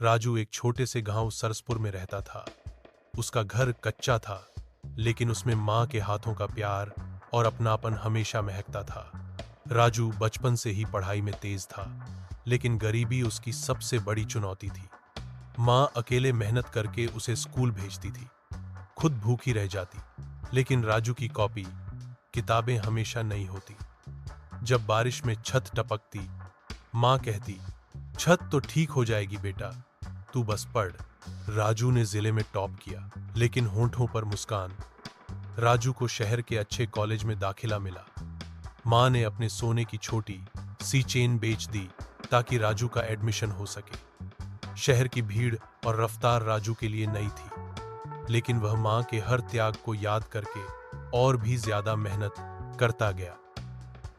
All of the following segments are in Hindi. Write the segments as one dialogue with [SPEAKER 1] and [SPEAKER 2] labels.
[SPEAKER 1] राजू एक छोटे से गांव सरसपुर में रहता था। उसका घर कच्चा था, लेकिन उसमें माँ के हाथों का प्यार और अपनापन हमेशा महकता था। राजू बचपन से ही पढ़ाई में तेज था, लेकिन गरीबी उसकी सबसे बड़ी चुनौती थी। माँ अकेले मेहनत करके उसे स्कूल भेजती थी, खुद भूखी रह जाती, लेकिन राजू की कॉपी किताबें हमेशा नई होती। जब बारिश में छत टपकती, माँ कहती, छत तो ठीक हो जाएगी बेटा, तू बस पढ़। राजू ने जिले में टॉप किया, लेकिन होंठों पर मुस्कान। राजू को शहर के अच्छे कॉलेज में दाखिला मिला। माँ ने अपने सोने की छोटी सी चेन बेच दी ताकि राजू का एडमिशन हो सके। शहर की भीड़ और रफ्तार राजू के लिए नई थी, लेकिन वह माँ के हर त्याग को याद करके और भी ज्यादा मेहनत करता गया।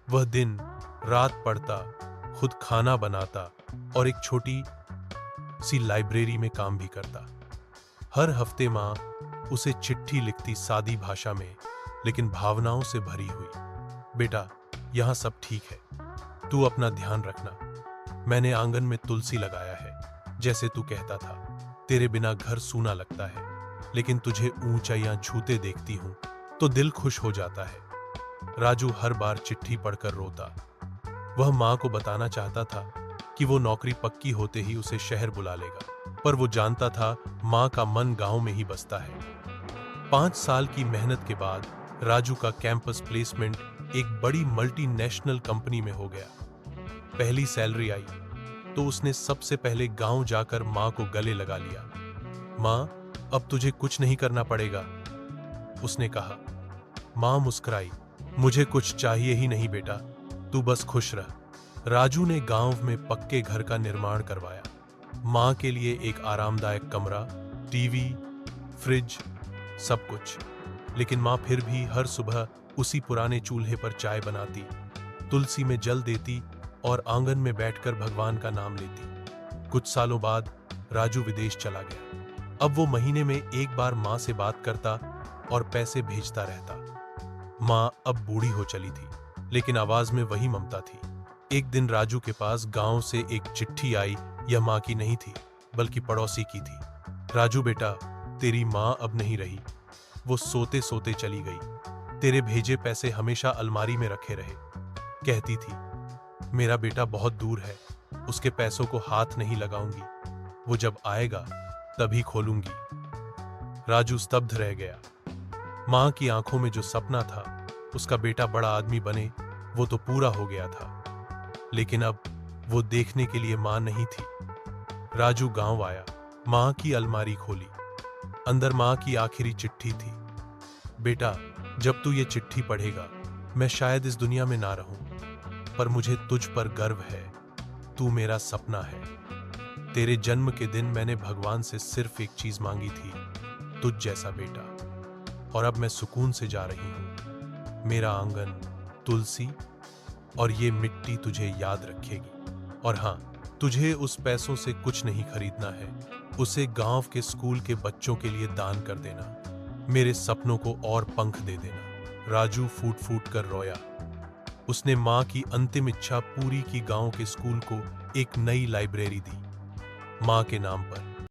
[SPEAKER 1] वह दिन रात पढ़ता, खुद खाना बनाता और एक छोटी सी लाइब्रेरी में काम भी करता। हर हफ्ते माँ उसे चिट्ठी लिखती, सादी भाषा में, लेकिन भावनाओं से भरी हुई। बेटा, यहाँ सब ठीक है, तू अपना ध्यान रखना। मैंने आंगन में तुलसी लगाया है, जैसे तू कहता था। तेरे बिना घर सूना लगता है, लेकिन तुझे ऊंचाइयां छूते देखती हूं तो दिल खुश हो जाता है। राजू हर बार चिट्ठी पढ़कर रोता। वह माँ को बताना चाहता था कि वो नौकरी पक्की होते ही उसे शहर बुला लेगा, पर वो जानता था माँ का मन गांव में ही बसता है। 5 साल की मेहनत के बाद राजू का कैंपस प्लेसमेंट एक बड़ी मल्टीनेशनल कंपनी में हो गया। पहली सैलरी आई तो उसने सबसे पहले गांव जाकर माँ को गले लगा लिया। माँ, अब तुझे कुछ नहीं करना पड़ेगा, उसने कहा। माँ मुस्कुराई, मुझे कुछ चाहिए ही नहीं बेटा, तू बस खुश रह। राजू ने गांव में पक्के घर का निर्माण करवाया। माँ के लिए एक आरामदायक कमरा, टीवी, फ्रिज, सब कुछ। लेकिन माँ फिर भी हर सुबह उसी पुराने चूल्हे पर चाय बनाती, तुलसी में जल देती और आंगन में बैठकर भगवान का नाम लेती। कुछ सालों बाद राजू विदेश चला गया। अब वो महीने में एक बार माँ से बात करता और पैसे भेजता रहता। माँ अब बूढ़ी हो चली थी, लेकिन आवाज में वही ममता थी। एक दिन राजू के पास गांव से एक चिट्ठी आई। यह माँ की नहीं थी, बल्कि पड़ोसी की थी। राजू बेटा, तेरी माँ अब नहीं रही, वो सोते सोते चली गई। तेरे भेजे पैसे हमेशा अलमारी में रखे रहे। कहती थी, मेरा बेटा बहुत दूर है, उसके पैसों को हाथ नहीं लगाऊंगी, वो जब आएगा तभी खोलूंगी। राजू स्तब्ध रह गया। माँ की आंखों में जो सपना था, उसका बेटा बड़ा आदमी बने, वो तो पूरा हो गया था। लेकिन अब वो देखने के लिए माँ नहीं थी। राजू गांव आया, माँ की अलमारी खोली। अंदर माँ की आखिरी चिट्ठी थी। बेटा, जब तू ये चिट्ठी पढ़ेगा, मैं शायद इस दुनिया में ना रहूं, पर मुझे तुझ पर गर्व है। तू मेरा सपना है। तेरे जन्म के दिन मैंने भगवान से सिर्फ एक चीज मांगी थी, तुझ जैसा बेटा। और अब मैं सुकून से जा रही हूं। मेरा आंगन, तुलसी और ये मिट्टी तुझे याद रखेगी। और हाँ, तुझे उस पैसों से कुछ नहीं खरीदना है, उसे गांव के स्कूल के बच्चों के लिए दान कर देना। मेरे सपनों को और पंख दे देना। राजू फूट फूट कर रोया। उसने माँ की अंतिम इच्छा पूरी की, गांव के स्कूल को एक नई लाइब्रेरी दी, माँ के नाम पर।